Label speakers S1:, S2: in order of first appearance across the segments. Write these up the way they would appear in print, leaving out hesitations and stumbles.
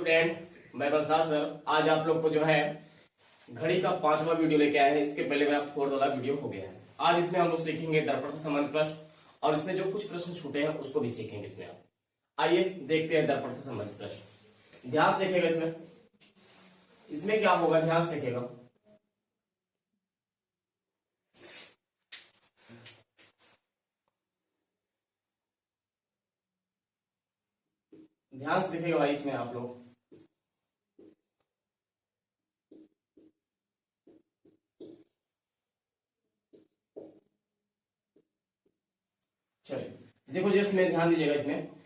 S1: Student, मैं Basraj sir आज आप लोग को जो है घड़ी का 5वां वीडियो लेके आए हैं। इसके पहले मेरा 4th वाला वीडियो हो गया है। आज इसमें हम लोग सीखेंगे दर्पण से संबंधित प्रश्न और इसमें जो कुछ प्रश्न छूटे हैं उसको भी सीखेंगे इसमें। आप आइए देखते हैं दर्पण से संबंधित प्रश्न। ध्यान से देखिएगा इसमें क्या होगा, ध्यान से देखिएगा। ध्यान से देखिएगा भाई इसमें आप लोग। चलिए देखो जी, इसमें ध्यान दीजिएगा।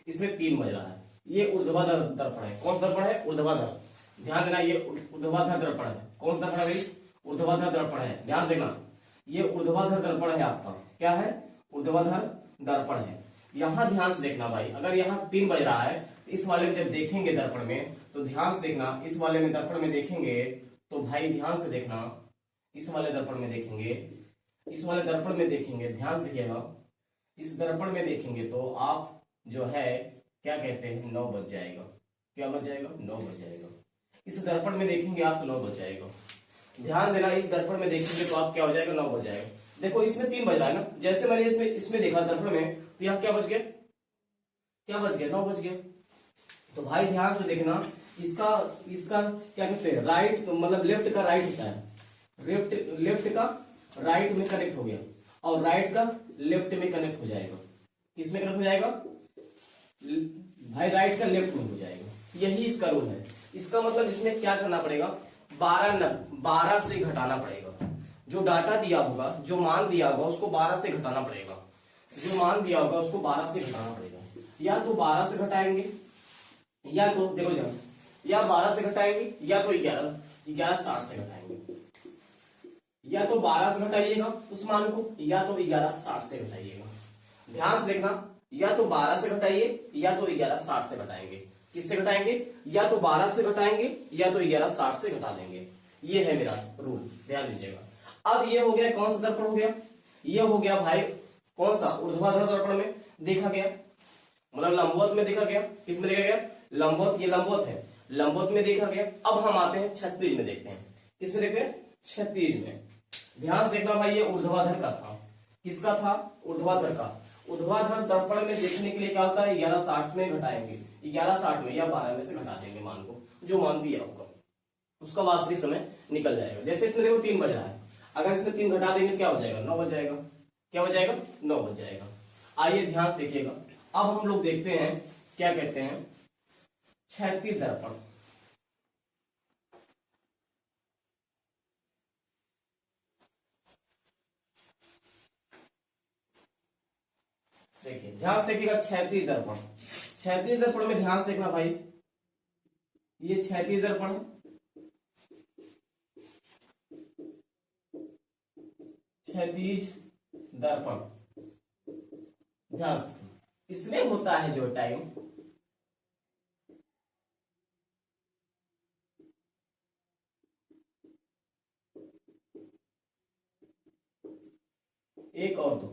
S1: इसमें 3 बज रहा है। ये ऊर्ध्वाधर दर्पण है। कौन सा दर्पण है? ऊर्ध्वाधर। ध्यान देना, ये ऊर्ध्वाधर दर्पण है। कौन सा दर्पण है भाई? ऊर्ध्वाधर दर्पण है। ध्यान देना, ये ऊर्ध्वाधर दर्पण है आपका। क्या है? ऊर्ध्वाधर दर्पण है। यहां ध्यान से देखना भाई, अगर यहाँ 3 बज रहा है तो इस वाले में जब देखेंगे दर्पण में, तो ध्यान से देखना, इस वाले में दर्पण में देखेंगे तो भाई ध्यान से देखना, इस वाले दर्पण में देखेंगे, इस वाले दर्पण में देखेंगे, ध्यान से देखिएगा। इस दर्पण में देखेंगे तो आप जो है क्या कहते हैं, 9 बज जाएगा। क्या बज जाएगा? 9 बज जाएगा। इस दर्पण में देखेंगे आप तो 9 बज जाएगा। ध्यान देना, इस दर्पण में देखेंगे तो आप क्या हो जाएगा? 9 बज जाएगा। देखो इसमें 3 बज रहा है ना, जैसे मैंने इसमें देखा दर्पण में, तो यहाँ क्या बज गया? क्या बज गया? 9 बज गया। तो भाई ध्यान से देखना, इसका क्या कहते हैं, राइट मतलब लेफ्ट का राइट होता है। लेफ्ट का राइट में कनेक्ट हो गया और राइट का लेफ्ट में कनेक्ट हो जाएगा। किसमें कनेक्ट हो जाएगा भाई? राइट का लेफ्ट में हो जाएगा। यही इसका रूल है। इसका मतलब इसमें क्या करना पड़ेगा? 12 से घटाना पड़ेगा। जो डाटा दिया होगा, जो मान दिया होगा उसको 12 से घटाना पड़ेगा। जो मान दिया होगा उसको 12 से घटाना पड़ेगा। या तो 12 से घटाएंगे, या तो देखो जब, या 12 से घटाएंगे, या तो 1160 से घटाएंगे। या तो 12 से घटाइएगा उस मान को, या तो 1160 से घटाइएगा। ध्यान से देखना, या तो 12 से घटाइए या तो 1160 से घटाएंगे। किससे घटाएंगे? या तो 12 से घटाएंगे या तो 1160 से घटा देंगे। ये है मेरा रूल, ध्यान दीजिएगा। अब ये हो गया, कौन सा दर्पण हो गया? ये हो गया भाई कौन सा? ऊर्ध्वाधर दर्पण में देखा गया, मतलब लंबवत में देखा गया। किसमें देखा गया? लंबवत। ये लंबवत है, लंबवत में देखा गया। अब हम आते हैं क्षैतिज में, देखते हैं। किसमें देखते हैं? क्षैतिज में। ध्यान से देखना भाई, ये ऊर्ध्वाधर का था। किसका था? ऊर्ध्वाधर का। ऊर्ध्वाधर दर्पण में देखने के लिए क्या होता है? 1160 में घटाएंगे, 1160 में या 12 में से घटा देंगे मान को, जो मान दिया होगा उसका वास्तविक समय निकल जाएगा। जैसे इसमें देखो 3 बज रहा है, अगर इसमें 3 घटा देंगे तो क्या हो जाएगा? 9 बज जाएगा। क्या हो जाएगा? 9 बज जाएगा। आइए ध्यान से देखिएगा। अब हम लोग देखते हैं क्या कहते हैं, क्षैतिज दर्पण। देखिए ध्यान से देखिएगा, क्षैतिज दर्पण। क्षैतिज दर्पण में ध्यान से देखना भाई, ये क्षैतिज दर्पण है। क्षैतिज दर्पण, ध्यान से, इसमें होता है जो टाइम, एक और 2।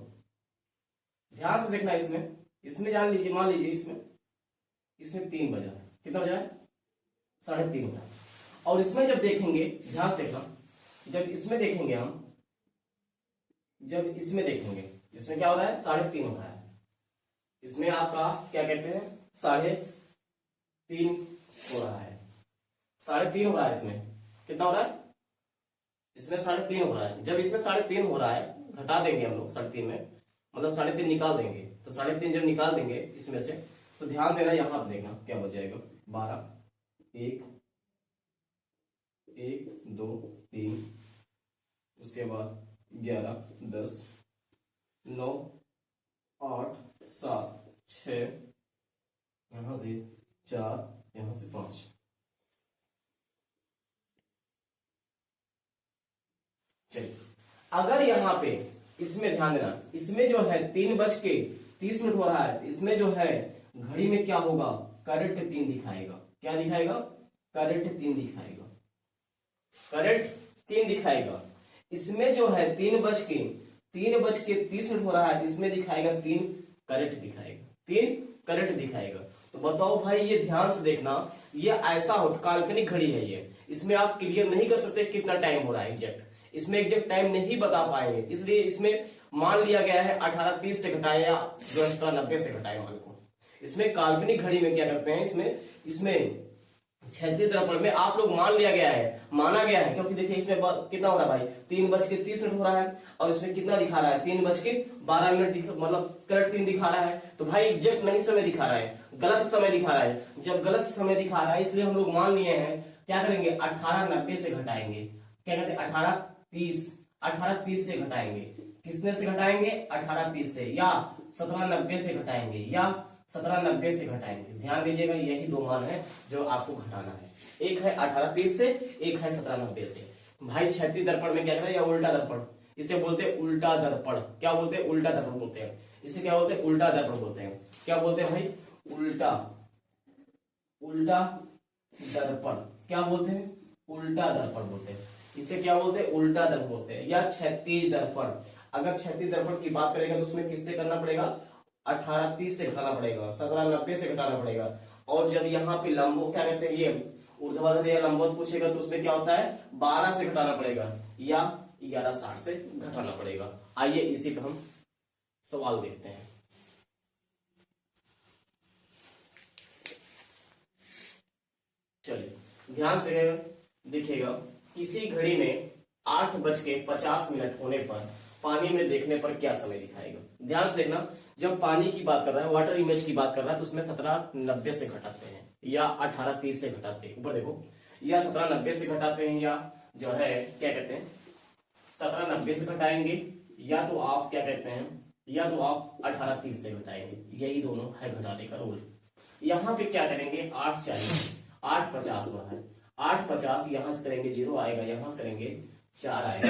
S1: ध्यान से देखना, इसमें जान लीजिए, मान लीजिए इसमें 3 बजा है। कितना बजा है? 3:30 बजा। और इसमें जब देखेंगे, ध्यान से देखना, जब इसमें देखेंगे हम, जब इसमें देखेंगे, इसमें क्या हो रहा है? 3:30 हो रहा है। इसमें आपका क्या कहते हैं, 3:30 हो रहा है। 3:30 हो रहा है। इसमें कितना हो रहा है? इसमें 3:30 हो रहा है। जब इसमें 3:30 हो रहा है, घटा देंगे हम लोग 3:30 में, मतलब 3:30 निकाल देंगे। तो 3:30 जब निकाल देंगे इसमें से, तो ध्यान देना, यहां पर देखना क्या बच जाएगा? 12, 1, 2, 3, उसके बाद 11, 10, 9, 8, 7, 6, यहां से 4, यहां से 5। चलिए, अगर यहां पे इसमें ध्यान देना, इसमें जो है 3:30 हो रहा है, इसमें जो है घड़ी में क्या होगा? करेक्ट 3 दिखाएगा। क्या दिखाएगा? करेक्ट 3 दिखाएगा। करेक्ट 3 दिखाएगा। इसमें जो है 3:30 हो रहा है, इसमें दिखाएगा 3 करेक्ट दिखाएगा। 3 करेक्ट दिखाएगा। तो बताओ भाई, ये ध्यान से देखना, ये ऐसा हो, काल्पनिक घड़ी है ये, इसमें आप क्लियर नहीं कर सकते कितना टाइम हो रहा है एग्जैक्ट, इसमें एग्जैक्ट टाइम नहीं बता पाएंगे, इसलिए इसमें मान लिया गया है 18:30 से घटाए या जो 17:90 से घटाए मान को। इसमें काल्पनिक घड़ी में क्या करते हैं, इसमें क्षैतिज दर्पण में आप लोग मान लिया गया है, माना गया है, क्योंकि देखिए इसमें कितना हो रहा है भाई, 3:30 हो रहा है, और इसमें कितना दिखा रहा है, 3:12 मतलब करेक्ट 3 दिखा रहा है, तो भाई एग्जैक्ट नहीं समय दिखा रहा है, गलत समय दिखा रहा है। जब गलत समय दिखा रहा है इसलिए हम लोग मान लिए हैं, क्या करेंगे 18:90 से घटाएंगे, क्या कहते हैं 18:30 से घटाएंगे, किसने से घटाएंगे 18:30 से, या 17:90 से घटाएंगे, या 17:90 से घटाएंगे। ध्यान दीजिएगा यही दो मान है जो आपको घटाना है, एक है 18:30 से, एक है 17:90 से। भाई क्षैतिज दर्पण में क्या करें, या उल्टा दर्पण, इसे बोलते हैं उल्टा दर्पण, क्या बोलते हैं उल्टा दर्पण बोलते हैं, इसे क्या बोलते हैं उल्टा दर्पण बोलते हैं, क्या बोलते हैं भाई उल्टा दर्पण, क्या बोलते हैं उल्टा दर्पण बोलते हैं, इसे क्या बोलते हैं उल्टा दर्पण बोलते हैं, या क्षैतिज दर्पण। अगर क्षैतिज दर्पण की बात करेगा तो उसमें किससे करना पड़ेगा, 18:30 से घटाना पड़ेगा, 17:90 से घटाना पड़ेगा, और जब यहाँ पे लंबो क्या कहते हैं ये ऊर्ध्वाधर या लंबवत पूछेगा तो उसमें क्या होता है 12 से घटाना पड़ेगा, या 11:60 से घटाना पड़ेगा। आइए इसी पर हम सवाल देखते हैं। चलिए ध्यान से देखिएगा, किसी घड़ी में 8:50 होने पर पानी में देखने पर क्या समय दिखाएगा। ध्यान से देखना, जब पानी की बात कर रहा है, वाटर इमेज की बात कर रहा है, तो उसमें 17:90 से घटाते हैं या 18:30 से घटाते हैं, ऊपर देखो, या 17:90 से घटाते हैं, या जो है क्या कहते हैं 17:90 से घटाएंगे, या तो आप क्या कहते हैं, या तो आप 18:30 से घटाएंगे, यही दोनों है घटाने का रूल। यहाँ पे क्या करेंगे 8:50 हुआ है, 8:50 यहां से करेंगे 0 आएगा, यहां से करेंगे 4 आएगा,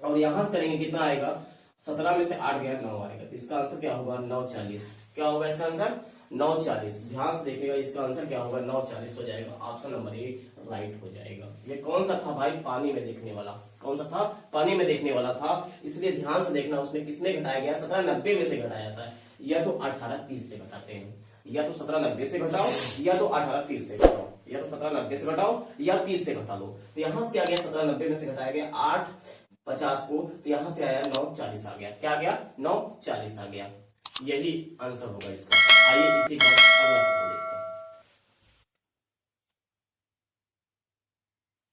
S1: और यहां से करेंगे कितना आएगा 17 में से 8 गया 9 आएगा, इसका आंसर क्या होगा 9:40। क्या होगा इसका आंसर 9:40। ध्यान से देखिएगा, इसका आंसर क्या होगा 9:40 हो जाएगा, ऑप्शन नंबर ए राइट हो जाएगा। ये कौन सा था भाई, पानी में देखने वाला, कौन सा था पानी में देखने वाला था, इसलिए ध्यान से देखना उसमें किसमें घटाया गया 17:90 में से घटाया जाता है, या तो 18:30 से घटाते हैं, या तो 17:90 से घटाओ, या तो 18:30 से घटाओ, या तो 17:90 से घटाओ या 30 से घटा लो। तो यहां से क्या गया 17:90 में से घटाया गया 8:50 को, तो यहां से आया 9:40 आ गया, क्या आ गया 9:40 आ गया, यही आंसर होगा इसका। आइए इसी का अगला सवाल देखते हैं।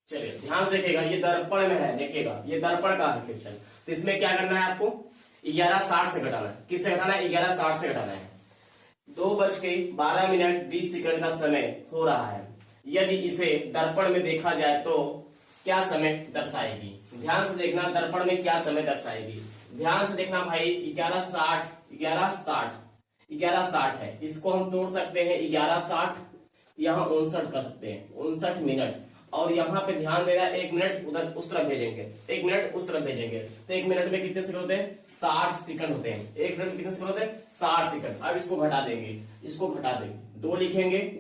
S1: चलिए ध्यान से देखिएगा, ये दर्पण में है, देखिएगा ये दर्पण का है क्वेश्चन, तो इसमें क्या करना है आपको 11:60 से घटाना है, किससे घटाना है 11:60 से घटाना है। 2:12:20 का समय हो रहा है, यदि इसे दर्पण में देखा जाए तो क्या समय दर्शाएगी। ध्यान से देखना, दर्पण में क्या समय दर्शाएगी, ध्यान से देखना भाई 11:60 है, इसको हम तोड़ सकते हैं 11:60 यहाँ 59 कर सकते हैं, 59 मिनट, और यहाँ पे ध्यान देना 1 मिनट उधर उस तरफ भेजेंगे, 1 मिनट उस तरफ भेजेंगे, तो 1 मिनट में कितने सेकंड होते हैं 60 सेकंड होते हैं, 1 मिनट में कितने सेकंड होते हैं 60 सेकंड। अब इसको घटा देंगे, 2 लिखेंगे,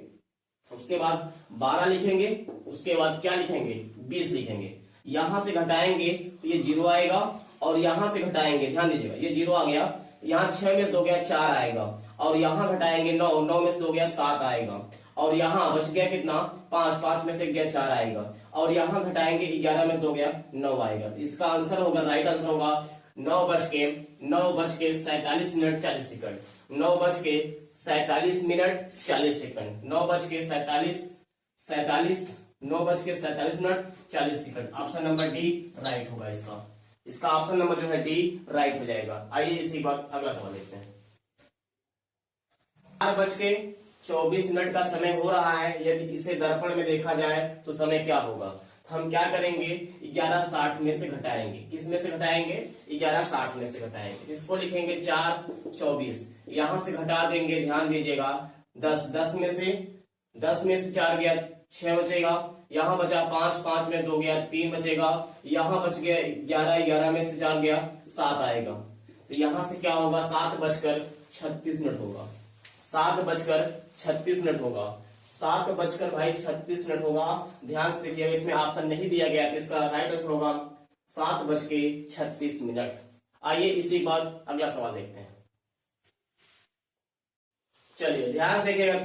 S1: उसके बाद 12 लिखेंगे, उसके बाद क्या लिखेंगे 20 लिखेंगे, यहां से घटाएंगे तो ये 0 आएगा, और यहां से घटाएंगे, ध्यान दीजिएगा ये 0 आ गया, यहाँ 6 में से 2 गया 4 आएगा, और यहाँ घटाएंगे 9 में से 2 गया 7 आएगा, और यहाँ बच गया कितना 5 में से गया 4 आएगा, और यहाँ घटाएंगे 11 में से 2 गया 9 आएगा। तो इसका आंसर होगा, राइट आंसर होगा 9:47 minute 40 second, 9:47 minute 40 second, 9:47 minute 40 second. Option number D right होगा इसका ऑप्शन नंबर जो है डी राइट हो जाएगा। आइए इसी बात अगला सवाल देखते हैं। 4:24 मिनट का समय हो रहा है, यदि इसे दर्पण में देखा जाए तो समय क्या होगा। हम क्या करेंगे 11:60 में से घटाएंगे, किस में से घटाएंगे 11:60 में से घटाएंगे, इसको लिखेंगे 4:24, यहां से घटा देंगे, ध्यान दीजिएगा 10 में से 4 गया 6 बचेगा, यहाँ बचा 5 में 2 गया 3 बचेगा, यहाँ बच गया 11 में से 4 गया 7 आएगा, तो यहां से क्या होगा 7:36 मिनट होगा, 7:36 मिनट होगा, 7:36 होगा। ध्यान से देखिएगा, इसमें ऑप्शन नहीं दिया गया, तो इसका राइट आंसर होगा 7:36 मिनट। आइए इसी बात अगला सवाल देखते हैं। चलिए ध्यान से देखिएगा,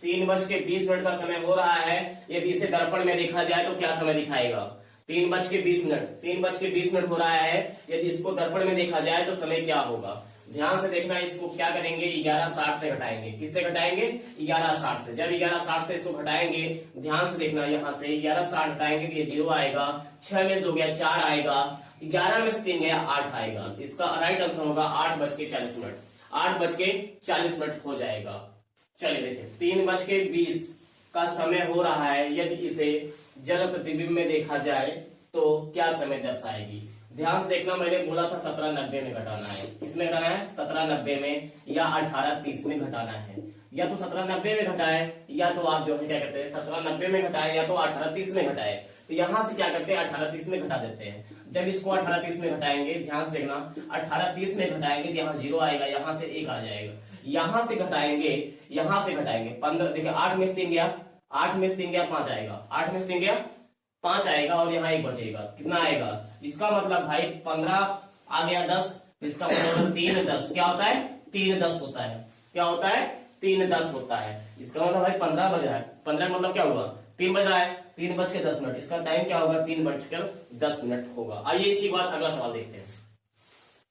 S1: 3:20 का समय हो रहा है। यदि इसे दर्पण में देखा जाए तो क्या समय दिखाएगा? 3:20 हो रहा है। यदि इसको दर्पण में देखा जाए तो समय क्या होगा? ध्यान से देखना। इसको क्या करेंगे? 11:60 से घटाएंगे। किससे घटाएंगे? 11:60 से। जब 11:60 से इसको घटाएंगे, ध्यान से देखना, यहाँ से 11:60 घटाएंगे तो ये 0 आएगा, 6 में से 2 गया 4 आएगा, 11 में से 3 गया 8 आएगा। इसका राइट आंसर होगा 8:40। 8:40 हो जाएगा। चलिए देखिए, 3:20 का समय हो रहा है। यदि इसे जल प्रतिबिंब में देखा जाए तो क्या समय दर्शाएगी? ध्यान से देखना, मैंने बोला था 17:90 में घटाना है। किसमें घटाना है? 17:90 में या 18:30 में घटाना है। या तो 17:90 में घटाए, या तो आप जो है क्या कहते हैं 17:90 में घटाए, या तो 18:30 में घटाए। तो यहां से क्या करते हैं? 18:30 में घटा देते हैं। जब इसको 18:30 में घटाएंगे, ध्यान से देखना, 18:30 में घटाएंगे तो यहाँ 0 आएगा, यहाँ से 1 आ जाएगा। यहाँ से घटाएंगे 15, देखिए 8 में से 3 गया, 8 में से 3 गया 5 आएगा, 8 में से 3 गया 5 आएगा, और यहाँ 1 बचेगा। कितना आएगा? इसका मतलब भाई 15 आ गया 10, इसका मतलब 3:10 क्या होता है? 3:10 होता है। क्या होता है? 3:10 होता है। इसका मतलब भाई 15 बज रहा है। 15 का मतलब क्या हुआ? 3 बज रहा है, 3:10। इसका टाइम क्या होगा? 3:10 होगा। आइए इसी बात अगला सवाल देखते हैं।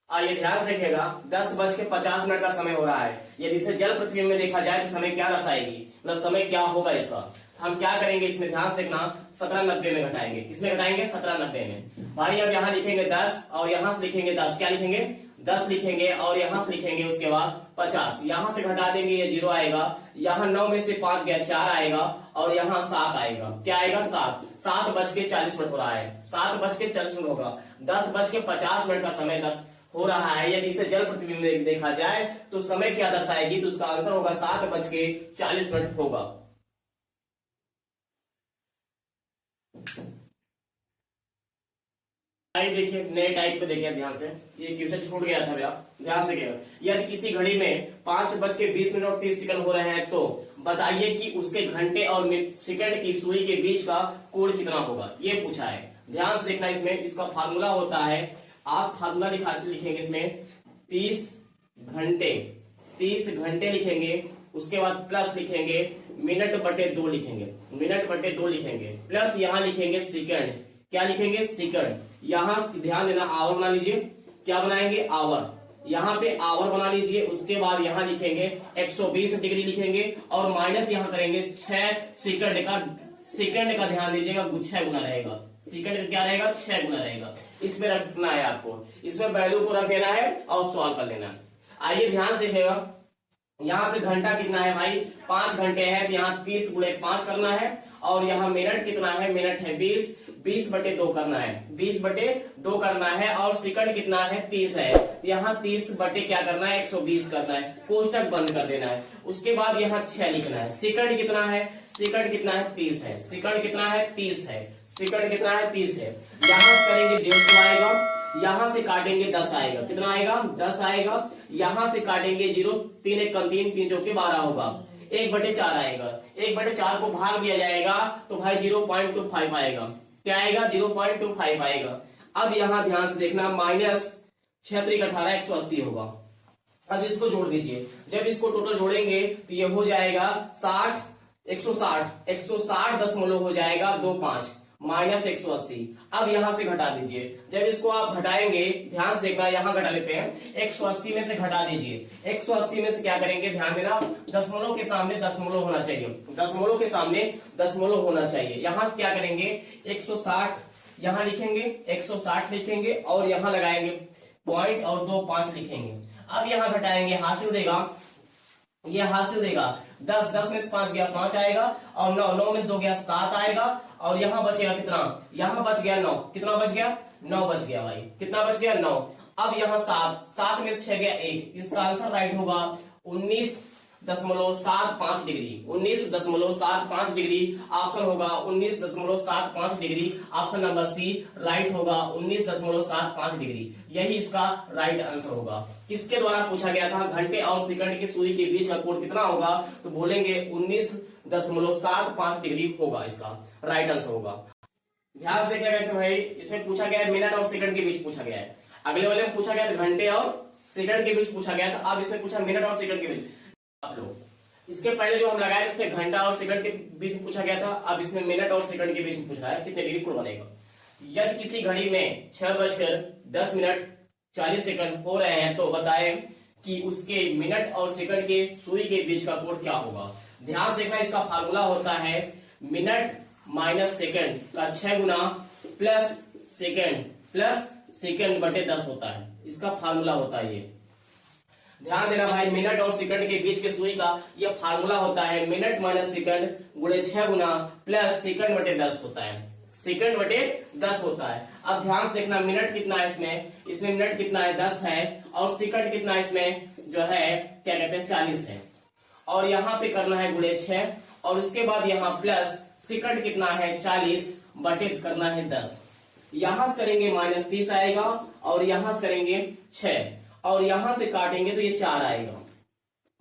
S1: आइए ध्यान से देखिएगा, 10:50 का समय हो रहा है। यदि इसे जल पृथ्वी में देखा जाए तो समय क्या दर्शाएगी? मतलब समय क्या होगा इसका? हम क्या करेंगे इसमें? ध्यान से देखना, 17:90 में घटाएंगे। किसमें घटाएंगे? 17:90 में। भाई अब यहाँ लिखेंगे 10 और यहाँ से लिखेंगे 10। क्या लिखेंगे? 10 लिखेंगे, और यहाँ से लिखेंगे उसके बाद 50। यहाँ से घटा देंगे, ये 0 आएगा। यहाँ 9 में से 5 गया 4 आएगा, और यहाँ 7 आएगा। क्या आएगा? 7। 7:40 हो रहा है। 7:40 होगा। 10:50 का समय हो रहा है। यदि इसे जल पृथ्वी में देखा जाए तो समय क्या दर्शाएगी? तो उसका आंसर होगा 7:40 होगा। देखिए नए टाइप पे देखिए ध्यान से, ये क्वेश्चन छूट गया था मेरा, ध्यान से देखिएगा। यदि किसी घड़ी में 5:20 और 30 सेकंड हो रहे हैं तो बताइए कि उसके घंटे और सेकंड की सुई के बीच का कोण कितना होगा? ये पूछा है। ध्यान से देखना, इसमें इसका फार्मूला होता है, आप फार्मूला लिखेंगे इसमें 30 घंटे लिखेंगे, उसके बाद प्लस लिखेंगे मिनट/2 लिखेंगे, प्लस यहाँ लिखेंगे सेकंड। क्या लिखेंगे? सेकंड। यहाँ ध्यान देना, आवर बना लीजिए। क्या बनाएंगे? आवर। यहाँ पे आवर बना लीजिए। उसके बाद यहाँ लिखेंगे 120 डिग्री लिखेंगे, और माइनस यहाँ करेंगे 6 सेकंड का ध्यान दीजिएगा, 6 गुना रहेगा। सेकंड का क्या रहेगा? 6 गुना रहेगा। इसमें रखना है आपको, इसमें वैल्यू को रख देना है और सॉल्व कर लेना है। आइए ध्यान से देखिएगा, यहाँ पे घंटा कितना है भाई? 5 घंटे है, तो यहाँ 30 × 5 करना है, और यहाँ मिनट कितना है? मिनट है 20/2 करना है, 20/2 करना है, और सेकंड कितना है? 30 है, यहाँ 30 बटे क्या करना है? 120 करना है, कोष्टक बंद कर देना है। उसके बाद यहाँ 6 लिखना है। सेकंड कितना है? 30 है। सेकंड कितना है? 30 है। यहाँ से करेंगे 1.5 आएगा, यहाँ से काटेंगे 10 आएगा। कितना आएगा? 10 आएगा। यहाँ से काटेंगे 0, 3 1 कम 3, 3 चौके 12 होगा, 1/4 आएगा। 1/4 को भाग दिया जाएगा तो भाई 0.25 आएगा। क्या आएगा? 0.25 आएगा। अब यहाँ ध्यान से देखना, -6×18 180 होगा। अब इसको जोड़ दीजिए। जब इसको टोटल जोड़ेंगे तो ये हो जाएगा 160 हो जाएगा 25 -180। अब यहाँ से घटा दीजिए। जब इसको आप घटाएंगे, ध्यान से देखना, यहाँ घटा लेते हैं, 180 में से घटा दीजिए। 180 में से क्या करेंगे? ध्यान देना, दशमलव के सामने दशमलव होना चाहिए, दशमलव के सामने दशमलव होना चाहिए। यहाँ से क्या करेंगे? 160 यहाँ लिखेंगे, 160 लिखेंगे, और यहाँ लगाएंगे पॉइंट और 25 लिखेंगे। अब यहाँ घटाएंगे, हासिल देगा, ये हासिल देगा 10 में से 5 गया 5 आएगा, और 9 में से 2 गया 7 आएगा, और यहाँ बचेगा कितना? यहाँ बच गया 9। कितना बच गया? 9 बच गया भाई। कितना बच गया? 9। अब यहाँ 7 में से 6 गया 1। इसका आंसर राइट होगा 19.75 डिग्री। 19.75 डिग्री ऑप्शन होगा, 19.75 degree. Option number C right होगा, 19.75 डिग्री। यही इसका राइट आंसर होगा। किसके द्वारा पूछा गया था? घंटे और सेकंड की सुई के बीच का कोण कितना होगा? तो बोलेंगे 19.75 डिग्री होगा, इसका राइट आंसर होगा। ध्यान से देखिएगा इसमें भाई, इसमें पूछा गया है मिनट और सेकंड के बीच पूछा गया है। अगले वाले में पूछा गया था घंटे और सेकंड के बीच पूछा गया था, अब इसमें पूछा मिनट और सेकंड के बीच। आप लोग इसके पहले जो हम लगाए उसमें घंटा और सेकंड के बीच में पूछा गया था, अब इसमें मिनट और सेकंड के बीच में पूछ रहा है कितने डिग्री कोण बनेगा। यदि किसी घड़ी में 6:10 हो रहे हैं तो बताएं कि उसके मिनट और सेकंड के सुई के बीच का कोण क्या होगा। ध्यान से देखना, इसका फार्मूला होता है मिनट माइनस सेकंड का 6 गुना प्लस सेकंड बटे 10 होता है। इसका फार्मूला होता है ये, ध्यान देना भाई। मिनट और सेकंड के बीच के सुई का यह फार्मूला होता है मिनट माइनस सेकंड गुणे 6 गुना प्लस सेकंड बटे 10 होता है। सेकंड बटे 10 होता है। अब ध्यान से देखना, मिनट कितना है इसमें मिनट कितना है 10 है, और सेकंड कितना है इसमें जो है क्या कहते हैं 40 है, और यहाँ पे करना है गुणे 6, और उसके बाद यहाँ प्लस सेकंड कितना है 40 बटे करना है 10। यहां से करेंगे माइनस 30 आएगा, और यहां से करेंगे 6, और यहां से काटेंगे तो ये 4 आएगा।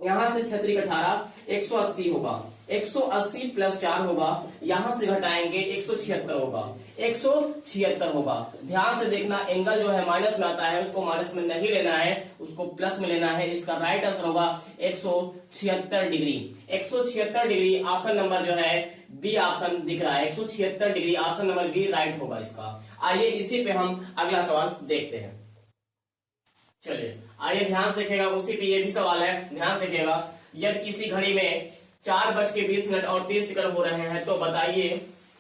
S1: यहां से 6 18 180 होगा, 180 प्लस 4 होगा, यहां से घटाएंगे 176 होगा, 176 होगा। ध्यान से देखना, एंगल जो है माइनस में आता है उसको माइनस में नहीं लेना है, उसको प्लस में लेना है। इसका राइट आंसर होगा 176 डिग्री। 176 डिग्री ऑप्शन नंबर जो है बी ऑप्शन दिख रहा है, 176 degree option number B right होगा इसका। आइए इसी पे हम अगला सवाल देखते हैं। चलिए आइए ध्यान से देखिएगा, उसी पे ये भी सवाल है, ध्यान से देखिएगा। यदि किसी घड़ी में 4:20 और 30 सेकंड हो रहे हैं तो बताइए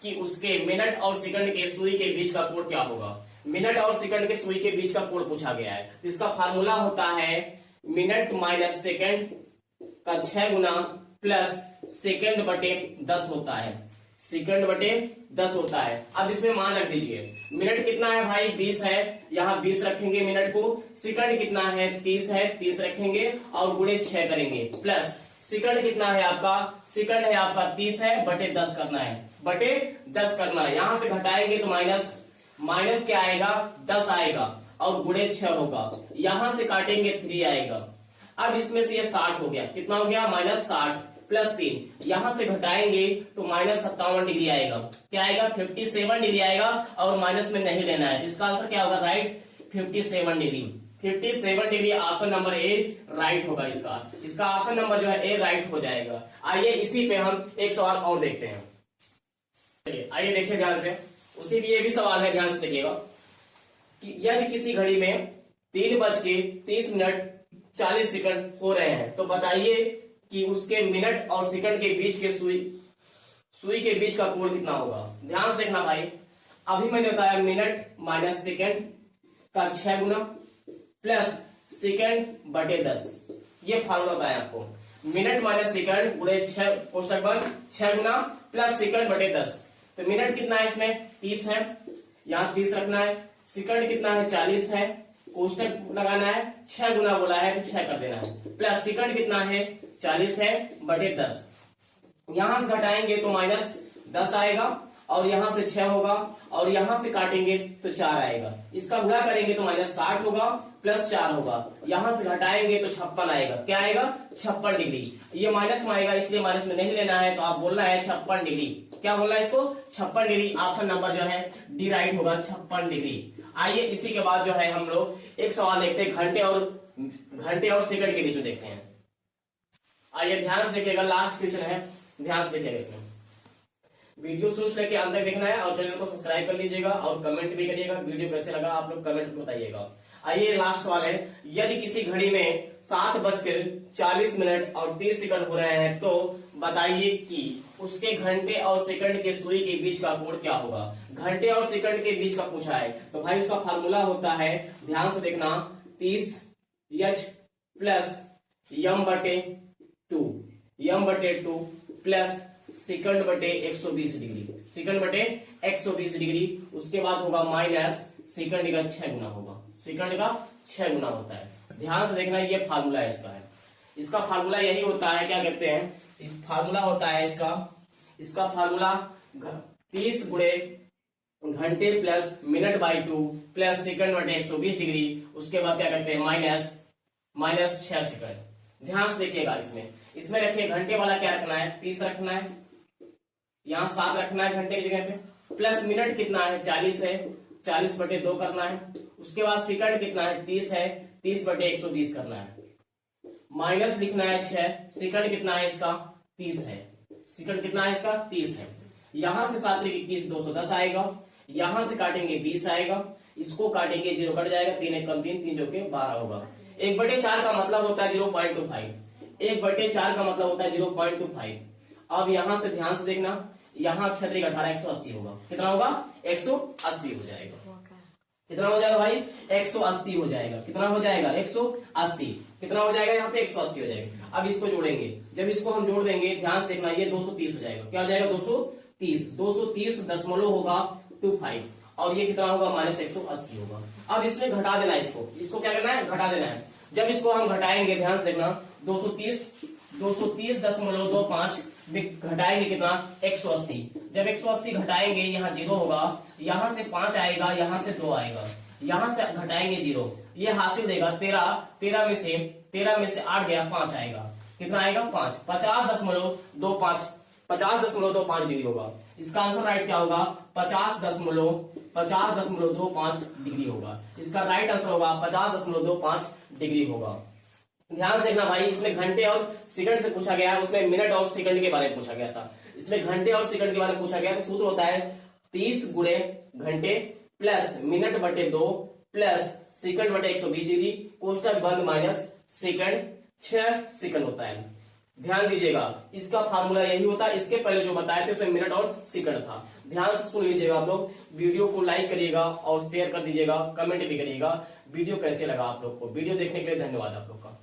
S1: कि उसके मिनट और सेकंड के सुई के बीच का कोण क्या होगा। मिनट और सेकंड के सुई के बीच का कोण पूछा गया है। इसका फार्मूला होता है मिनट माइनस सेकंड का 6 गुना प्लस सेकंड बटे 10 होता है, सेकंड बटे 10 होता है। अब इसमें मान रख दीजिए, मिनट कितना है भाई 20 है, यहाँ 20 रखेंगे मिनट को, सेकंड कितना है 30 है, 30 रखेंगे और गुणे 6 करेंगे, प्लस सेकंड कितना है आपका, सेकंड है आपका 30 है, बटे 10 करना है, बटे 10 करना है। यहां से घटाएंगे तो माइनस क्या आएगा 10 आएगा, और गुणे 6 होगा, यहां से काटेंगे 3 आएगा। अब इसमें से ये 60 हो गया, कितना हो गया -60 प्लस 3, यहां से घटाएंगे तो -57 डिग्री आएगा, क्या आएगा 57 डिग्री आएगा, और माइनस में नहीं लेना है। इसका आंसर क्या होगा right 57 degree. 57 degree option number A right होगा इसका ऑप्शन नंबर जो है ए राइट हो जाएगा। आइए इसी पे हम एक सवाल और देखते हैं। चलिए आइए देखिए ध्यान से, उसी भी ये भी सवाल है, ध्यान से देखिएगा कि यदि किसी घड़ी में 3:30 हो रहे हैं तो बताइए कि उसके मिनट और सेकंड के बीच के सुई के बीच का कोण कितना होगा। ध्यान से देखना भाई, अभी मैंने बताया मिनट माइनस सेकंड का 6 गुना प्लस सेकंड बटे 10, ये फार्मूला बताया आपको। मिनट माइनस सेकंड गुणे 6 कोष्टक बंद 6 गुना प्लस सेकंड बटे 10। तो मिनट कितना है इसमें 30 है, यहाँ 30 रखना है, सेकंड कितना है 40 है, कोष्टक लगाना है, 6 गुना बोला है तो 6 कर देना है, प्लस सेकंड कितना है 40 है बटे 10। यहां से घटाएंगे तो -10 आएगा, और यहां से 6 होगा, और यहां से काटेंगे तो 4 आएगा। इसका गुणा करेंगे तो -60 होगा प्लस 4 होगा, यहां से घटाएंगे तो 56 आएगा, क्या आएगा 56 डिग्री। ये माइनस में आएगा इसलिए माइनस में नहीं लेना है, तो आप बोलना है 56 डिग्री। क्या बोलना है इसको 56 डिग्री, ऑप्शन नंबर जो है डी राइट होगा 56 डिग्री। आइए इसी के बाद जो है हम लोग एक सवाल देखते हैं, घंटे और सेकंड के बीच में देखते हैं। आइए ध्यान से देखिएगा, लास्ट क्वेश्चन है, ध्यान से देखिएगा। इसमें वीडियो शुरू से लेकर अंत तक देखना है, और चैनल को सब्सक्राइब कर लीजिएगा और कमेंट भी करिएगा। वीडियो कैसे लगा आप लोग कमेंट में बताइएगा। आइए लास्ट सवाल है, यदि किसी घड़ी में 7:40 और 30 सेकंड हो रहे हैं तो बताइए कि उसके घंटे और सेकंड के सुई के बीच का कोण क्या होगा। घंटे और सेकंड के बीच का पूछा है तो भाई उसका फार्मूला होता है, ध्यान से देखना, 30h प्लस m बटे 2 प्लस सेकंड बटे 120 डिग्री, सेकंड बटे 120 डिग्री। उसके बाद होगा माइनस सेकंड का 6 गुना होगा, सेकंड का 6 गुना होता है। ध्यान से देखना, ये फार्मूला है इसका फार्मूला यही होता है, क्या कहते हैं फार्मूला होता है इसका फार्मूला 30 गुणे घंटे plus minute by 2 plus second बटे 120 डिग्री। उसके बाद क्या कहते हैं माइनस 6 सेकंड। ध्यान से देखिएगा, इसमें रखिए घंटे वाला क्या रखना है 30 रखना है, यहाँ 7 रखना है घंटे की जगह पे, प्लस मिनट कितना है 40 है, 40 बटे 2 करना है। उसके बाद सेकंड कितना है 30 है, 30 बटे 120 करना है, माइनस लिखना है 6, सेकंड कितना है इसका 30 है, सेकंड कितना है इसका 30 है। यहां से 7 21 210 आएगा, यहां से काटेंगे 20 आएगा, इसको काटेंगे 0 कट जाएगा, 3 1 कम 3, 3 चौके 12 होगा। 1/4 का मतलब होता है 0.25, 1/4 का मतलब होता है 0.25। अब यहां से ध्यान से देखना, यहां 6 18 180 होगा, कितना होगा 180 हो जाएगा। कितना हो जाएगा भाई 180 हो जाएगा, कितना हो जाएगा 180, कितना हो जाएगा यहाँ पे 180 हो जाएगा। अब इसको जोड़ेंगे, जब इसको हम जोड़ देंगे ध्यान से देखना, ये 230 हो जाएगा, क्या हो जाएगा 230, 230 दशमलव होगा 25 और ये कितना होगा -180 होगा। अब इसमें घटा देना है, इसको क्या करना है घटा देना है। जब इसको हम घटाएंगे ध्यान से देखना, 230.25 घटाएंगे कितना 180, जब 180 घटाएंगे यहाँ 0 होगा, यहाँ से 5 आएगा, यहाँ से 2 आएगा, यहाँ से घटाएंगे 0, ये हासिल देगा 13, 13 में से 8 गया 5 आएगा, कितना आएगा 5, 50.25 डिग्री होगा। इसका आंसर राइट क्या होगा 50.25 डिग्री होगा। इसका राइट आंसर होगा 50.25 डिग्री होगा। ध्यान से देखना भाई, इसमें घंटे और सेकंड से पूछा गया है, उसमें मिनट और सेकंड के बारे में पूछा गया था। इसमें घंटे और सेकंड के बारे में पूछा गया, तो सूत्र होता है 30 गुणे घंटे प्लस मिनट बटे 2 प्लस सेकंड बटे 120 डिग्री, कोष्टक बंद माइनस सेकंड 6 सेकंड होता है। ध्यान दीजिएगा, इसका फार्मूला यही होता है, इसके पहले जो बताए थे उसमें मिनट और सेकंड था। ध्यान से सुन लीजिएगा आप लोग, वीडियो को लाइक करिएगा और शेयर कर दीजिएगा, कमेंट भी करिएगा वीडियो कैसे लगा आप लोग को। वीडियो देखने के लिए धन्यवाद आप लोग का।